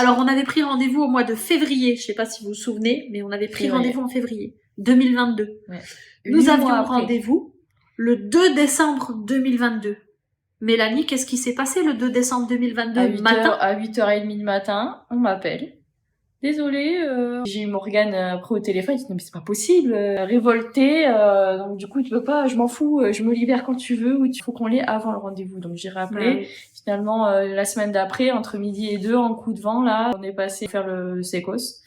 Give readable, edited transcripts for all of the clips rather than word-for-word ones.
Alors, on avait pris rendez-vous au mois de février. Je sais pas si vous vous souvenez, mais on avait pris rendez-vous en février 2022. Ouais. Nous avions rendez-vous le 2 décembre 2022. Mélanie, qu'est-ce qui s'est passé le 2 décembre 2022 matin? À 8h30 le matin, on m'appelle. Désolée, j'ai eu Morgane après au téléphone, il dit non mais c'est pas possible, révoltée, donc du coup tu peux pas, je m'en fous, je me libère quand tu veux, ou il faut qu'on l'ait avant le rendez-vous. Donc j'ai rappelé, finalement la semaine d'après, entre midi et 2, en coup de vent là, on est passé faire le sécos.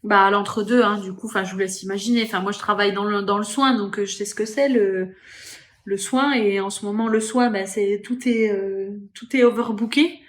Bah à l'entre-deux, hein, du coup, enfin je vous laisse imaginer, enfin moi je travaille dans le soin, donc je sais ce que c'est le soin, et en ce moment le soin, bah c'est tout est overbooké.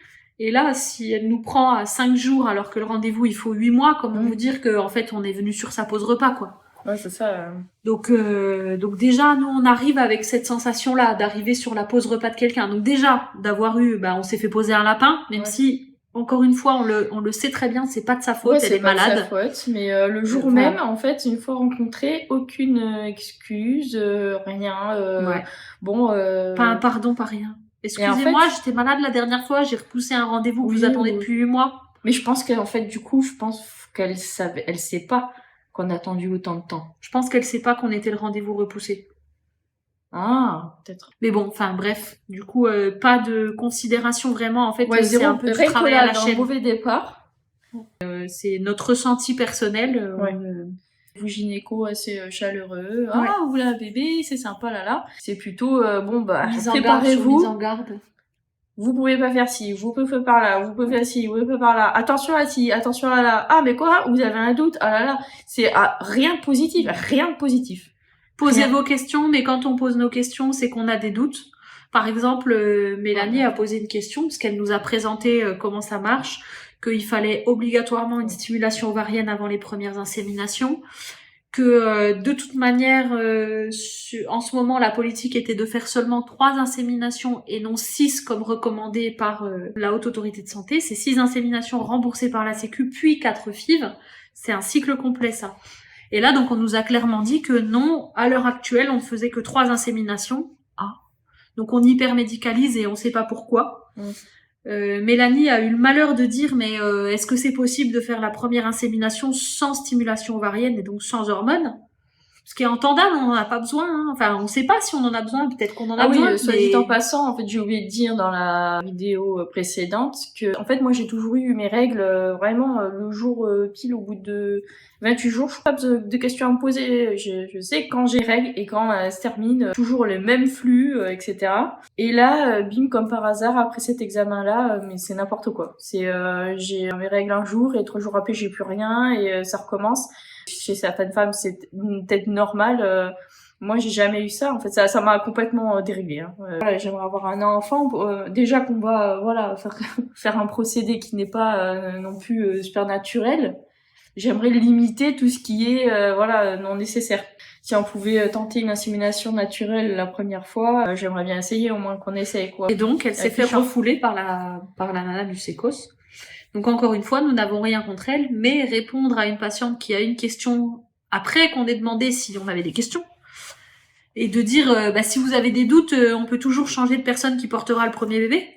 Et là, si elle nous prend à 5 jours alors que le rendez-vous il faut 8 mois, comment vous dire que en fait on est venu sur sa pause repas quoi. Ouais, c'est ça. Donc déjà nous on arrive avec cette sensation là d'arriver sur la pause repas de quelqu'un. Donc déjà d'avoir eu, bah on s'est fait poser un lapin, même si encore une fois on le sait très bien, c'est pas de sa faute, elle est malade. C'est pas de sa faute, mais le jour même en fait, une fois rencontrée, aucune excuse, rien. Bon. Pas un pardon, pas rien. Excusez-moi, j'étais malade la dernière fois, j'ai repoussé un rendez-vous que vous attendez depuis 8 mois. Mais je pense qu'en fait, du coup, qu'elle savait, elle sait pas qu'on a attendu autant de temps. Je pense qu'elle sait pas qu'on était le rendez-vous repoussé. Ah, peut-être. Mais bon, enfin bref, du coup, pas de considération vraiment, en fait, c'est un peu du travail travail à la chaîne. Un mauvais départ. C'est notre ressenti personnel. Vous gynéco assez chaleureux. Ah, oula, bébé, c'est sympa, là. C'est plutôt, préparez-vous. Mise en garde. Vous pouvez pas faire ci, vous pouvez faire par là, vous pouvez faire ci, vous pouvez faire par là. Attention à ci, attention à là. Ah, mais quoi? Vous avez un doute? Ah là là. C'est rien de positif, rien de positif. Posez vos questions, mais quand on pose nos questions, c'est qu'on a des doutes. Par exemple, Mélanie a posé une question, parce qu'elle nous a présenté comment ça marche, qu'il fallait obligatoirement une stimulation ovarienne avant les premières inséminations, que de toute manière, en ce moment, la politique était de faire seulement 3 inséminations et non 6 comme recommandé par la Haute Autorité de Santé. C'est 6 inséminations remboursées par la Sécu, puis 4 FIV. C'est un cycle complet, ça. Et là, donc, on nous a clairement dit que non, à l'heure actuelle, on ne faisait que 3 inséminations. Donc, on hypermédicalise et on sait pas pourquoi. Mélanie a eu le malheur de dire, mais est-ce que c'est possible de faire la première insémination sans stimulation ovarienne et donc sans hormones? Ce qui est entendable, on n'en a pas besoin. Hein. Enfin, on sait pas si on en a besoin, peut-être qu'on en a besoin. Soit dit en passant, en fait, j'ai oublié de dire dans la vidéo précédente que, en fait, moi, j'ai toujours eu mes règles vraiment le jour pile au bout de 28 jours. Je n'ai pas de questions à me poser. Je sais quand j'ai règles et quand elles se terminent, toujours le même flux, etc. Et là, bim, comme par hasard, après cet examen-là, mais c'est n'importe quoi. J'ai mes règles un jour et 3 jours après, j'ai plus rien et ça recommence. Chez certaines femmes, c'est peut-être normal. Moi, j'ai jamais eu ça. En fait, ça m'a complètement déréglée. Hein. J'aimerais avoir un enfant. Déjà qu'on va, faire un procédé qui n'est pas non plus super naturel. J'aimerais limiter tout ce qui est, non nécessaire. Si on pouvait tenter une insémination naturelle la première fois, j'aimerais bien essayer, au moins qu'on essaye, quoi. Et donc, elle s'est fait refouler par la nana du sécos. Donc encore une fois, nous n'avons rien contre elle, mais répondre à une patiente qui a une question après qu'on ait demandé si on avait des questions, et de dire si vous avez des doutes, on peut toujours changer de personne qui portera le premier bébé.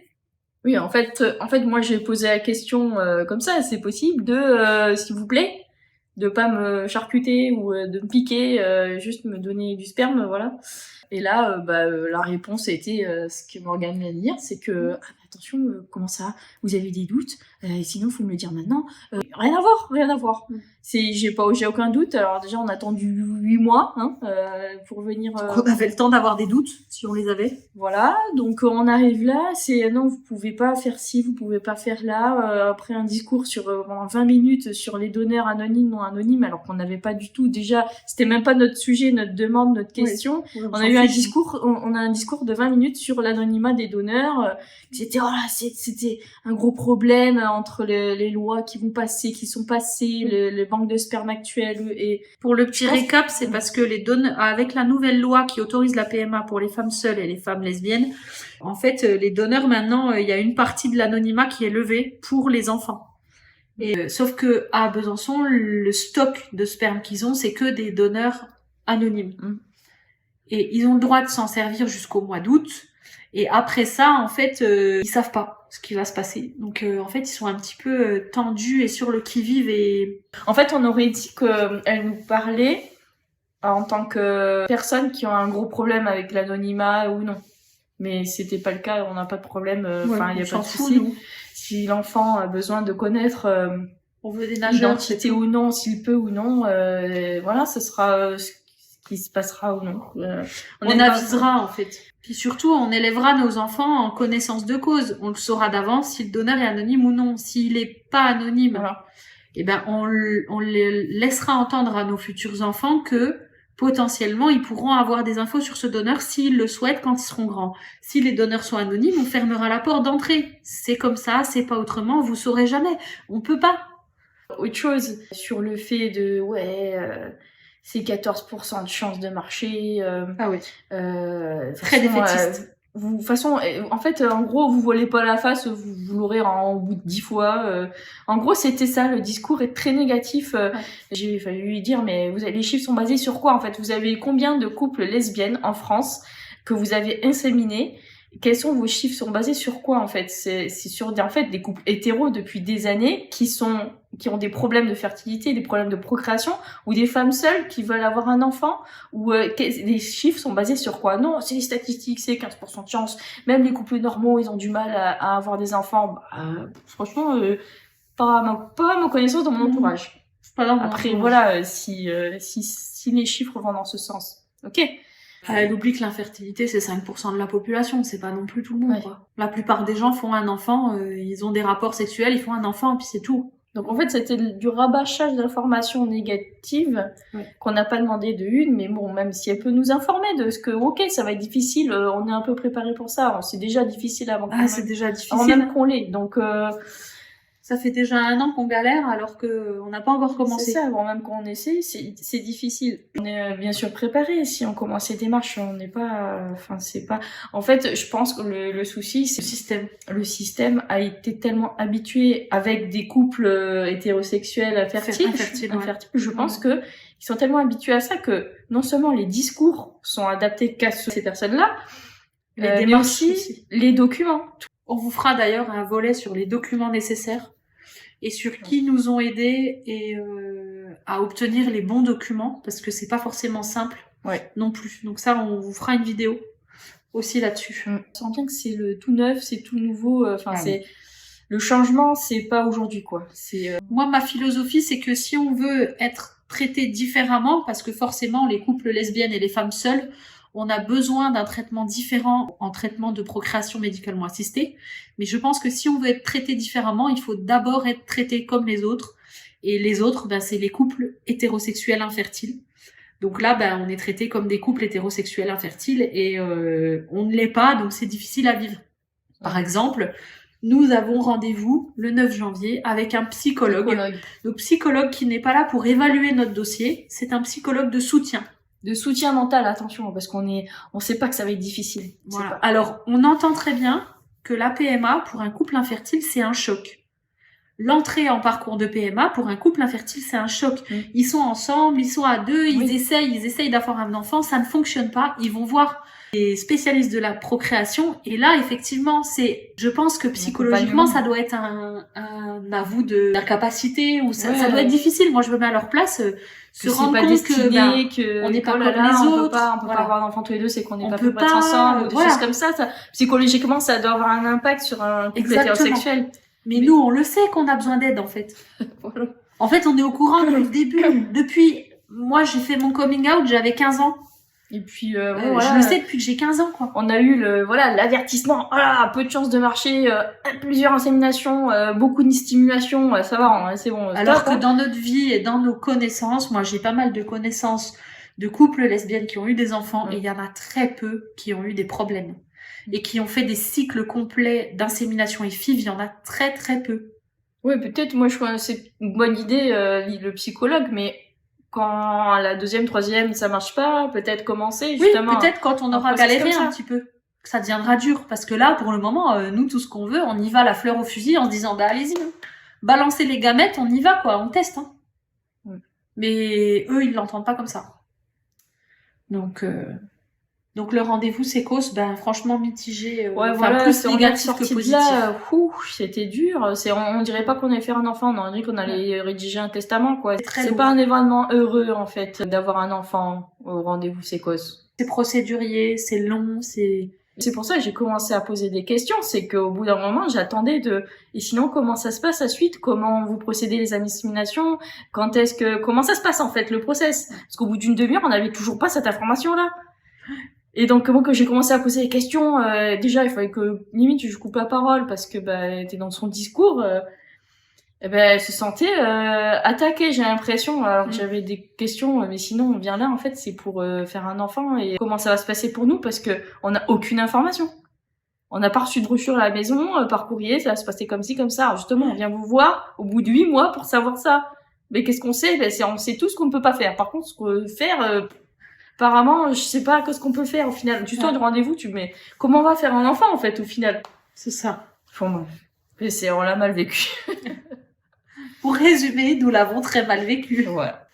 Oui, en fait, moi j'ai posé la question comme ça, c'est possible de, s'il vous plaît, de pas me charcuter ou de me piquer, juste me donner du sperme, voilà. Et là, la réponse a été ce que Morgane vient de dire, c'est que attention, comment ça, vous avez des doutes, sinon faut me le dire maintenant. Rien à voir. J'ai aucun doute. Alors déjà, on a attendu 8 mois pour venir. On avait le temps d'avoir des doutes si on les avait. Voilà, donc on arrive là, c'est non, vous pouvez pas faire ci, vous pouvez pas faire là. Après un discours sur 20 minutes sur les donneurs anonymes, non anonymes, alors qu'on n'avait pas du tout. Déjà, c'était même pas notre sujet, notre demande, notre question. On a eu un discours, on a un discours de 20 minutes sur l'anonymat des donneurs. C'était un gros problème entre les lois qui sont passées, les banques de sperme actuelles. Et pour le petit récap, c'est parce que les donneurs, avec la nouvelle loi qui autorise la PMA pour les femmes seules et les femmes lesbiennes, en fait, les donneurs maintenant, il y a une partie de l'anonymat qui est levée pour les enfants. Et sauf que à Besançon, le stock de sperme qu'ils ont, c'est que des donneurs anonymes. Et ils ont le droit de s'en servir jusqu'au mois d'août. Et après ça, en fait, ils savent pas ce qui va se passer. Donc en fait, ils sont un petit peu tendus et sur le qui-vive et... En fait, on aurait dit qu'elle nous parlait en tant que personnes qui ont un gros problème avec l'anonymat ou non. Mais c'était pas le cas, on n'a pas de problème, il y a pas de souci. Si l'enfant a besoin de connaître on veut des nageurs, l'identité ou non, s'il peut ou non, voilà, ce sera ce qui se passera ou non. On avisera en fait. Puis surtout, on élèvera nos enfants en connaissance de cause. On le saura d'avance si le donneur est anonyme ou non. S'il est pas anonyme, voilà. Eh ben on les laissera entendre à nos futurs enfants que potentiellement, ils pourront avoir des infos sur ce donneur s'ils le souhaitent quand ils seront grands. Si les donneurs sont anonymes, on fermera la porte d'entrée. C'est comme ça, c'est pas autrement, vous saurez jamais. On peut pas. Autre chose, sur le fait de, c'est 14% de chance de marcher. Ah oui. Très défaitiste. De toute façon, en fait, en gros, vous voilez pas la face, vous l'aurez en bout de 10 fois. En gros, c'était ça, le discours est très négatif. J'ai failli lui dire, mais les chiffres sont basés sur quoi, en fait? Vous avez combien de couples lesbiennes en France que vous avez inséminés? Quels sont vos chiffres? Sont basés sur quoi, en fait? C'est sur, en fait, des couples hétéros depuis des années qui ont des problèmes de fertilité, des problèmes de procréation, ou des femmes seules qui veulent avoir un enfant, ou les chiffres sont basés sur quoi? Non, c'est les statistiques, c'est 15% de chance. Même les couples normaux, ils ont du mal à avoir des enfants. Franchement, pas à ma connaissance dans mon entourage. Après, voilà, si les chiffres vont dans ce sens. Ok. Elle oublie que l'infertilité, c'est 5% de la population, c'est pas non plus tout le monde, quoi. La plupart des gens font un enfant, ils ont des rapports sexuels, ils font un enfant, puis c'est tout. Donc en fait, c'était du rabâchage d'informations négatives qu'on n'a pas demandé de une, mais bon, même si elle peut nous informer de ce que, ok, ça va être difficile, on est un peu préparé pour ça, c'est déjà difficile avant même qu'on l'ait, donc... Ça fait déjà 1 an qu'on galère alors que on n'a pas encore commencé. C'est ça, avant même qu'on essaie, c'est difficile. On est bien sûr préparé. Si on commence ces démarches, on n'est pas, c'est pas. En fait, je pense que le souci, c'est le système. Le système a été tellement habitué avec des couples hétérosexuels infertiles. Je pense que ils sont tellement habitués à ça que non seulement les discours sont adaptés qu'à ces personnes-là, mais aussi les documents. On vous fera d'ailleurs un volet sur les documents nécessaires et sur qui nous ont aidés et à obtenir les bons documents parce que c'est pas forcément simple non plus. Donc ça, on vous fera une vidéo aussi là-dessus. On sent bien que c'est le tout neuf, c'est tout nouveau. C'est le changement, c'est pas aujourd'hui quoi. Moi, ma philosophie, c'est que si on veut être traité différemment, parce que forcément les couples lesbiennes et les femmes seules, on a besoin d'un traitement différent en traitement de procréation médicalement assistée. Mais je pense que si on veut être traité différemment, il faut d'abord être traité comme les autres. Et les autres, c'est les couples hétérosexuels infertiles. Donc là, on est traité comme des couples hétérosexuels infertiles et on ne l'est pas, donc c'est difficile à vivre. Par exemple, nous avons rendez-vous le 9 janvier avec un psychologue. Donc psychologue qui n'est pas là pour évaluer notre dossier, c'est un psychologue de soutien. De soutien mental, attention, parce on sait pas que ça va être difficile. Voilà. Alors, on entend très bien que la PMA, pour un couple infertile, c'est un choc. L'entrée en parcours de PMA, pour un couple infertile, c'est un choc. Ils sont ensemble, ils sont à deux, ils essayent d'avoir un enfant, ça ne fonctionne pas, ils vont voir les spécialistes de la procréation, et là, effectivement, je pense que psychologiquement, ça doit être un avou d'incapacité, ou ça doit être difficile. Moi, je me mets à leur place, se rendre compte que on n'est pas comme les autres, on peut pas avoir d'enfant tous les deux, c'est qu'on n'est pas peut être ensemble, ou des choses comme ça. Psychologiquement, ça doit avoir un impact sur un couple hétérosexuel. Mais nous, on le sait qu'on a besoin d'aide, en fait. En fait, on est au courant depuis le début. Moi, j'ai fait mon coming out, j'avais 15 ans. Et puis, je le sais depuis que j'ai 15 ans, quoi. On a eu l'avertissement. Peu de chance de marcher, plusieurs inséminations, beaucoup de stimulation, ça va, c'est bon. Alors que dans notre vie et dans nos connaissances, moi, j'ai pas mal de connaissances de couples lesbiennes qui ont eu des enfants et il y en a très peu qui ont eu des problèmes. Et qui ont fait des cycles complets d'insémination et FIV, il y en a très très peu. Oui, peut-être, moi je crois que c'est une bonne idée, le psychologue, mais quand la 2e, 3e, ça marche pas, peut-être commencer justement. Oui, peut-être quand on aura galéré un petit peu, que ça deviendra dur. Parce que là, pour le moment, nous, tout ce qu'on veut, on y va la fleur au fusil en se disant, allez-y, balancez les gamètes, on y va, quoi, on teste. Mais eux, ils l'entendent pas comme ça. Donc... Donc le rendez-vous sécos, ben franchement mitigé, Ouais, enfin, voilà, plus on est négatif que sorti de positif. là, c'était dur. On dirait pas qu'on allait faire un enfant, on dirait qu'on allait rédiger un testament, quoi. très C'est lourd. pas un événement heureux, en fait, d'avoir un enfant au rendez-vous sécos. C'est procédurier, c'est long, C'est pour ça que j'ai commencé à poser des questions, c'est qu'au bout d'un moment, j'attendais et sinon, comment ça se passe à suite? Comment vous procédez les inséminations? Comment ça se passe, en fait, le process? Parce qu'au bout d'une demi-heure, on n'avait toujours pas cette information-là. Et donc, moi, que j'ai commencé à poser des questions, déjà, il fallait que, limite, je coupe la parole parce que, elle était dans son discours, elle se sentait, attaquée, j'ai l'impression. Alors que j'avais des questions, mais sinon, on vient là, en fait, c'est pour faire un enfant et comment ça va se passer pour nous parce que on n'a aucune information. On n'a pas reçu de brochure à la maison, par courrier, ça va se passer comme ci, comme ça. Alors justement, on vient vous voir au bout de 8 mois pour savoir ça. Mais qu'est-ce qu'on sait? On sait tout ce qu'on ne peut pas faire. Par contre, ce qu'on peut faire, apparemment, je sais pas ce qu'on peut faire au final. Du temps du rendez-vous, mais comment on va faire un enfant en fait au final? c'est ça. Bon, on l'a mal vécu. Pour résumer, nous l'avons très mal vécu. Voilà.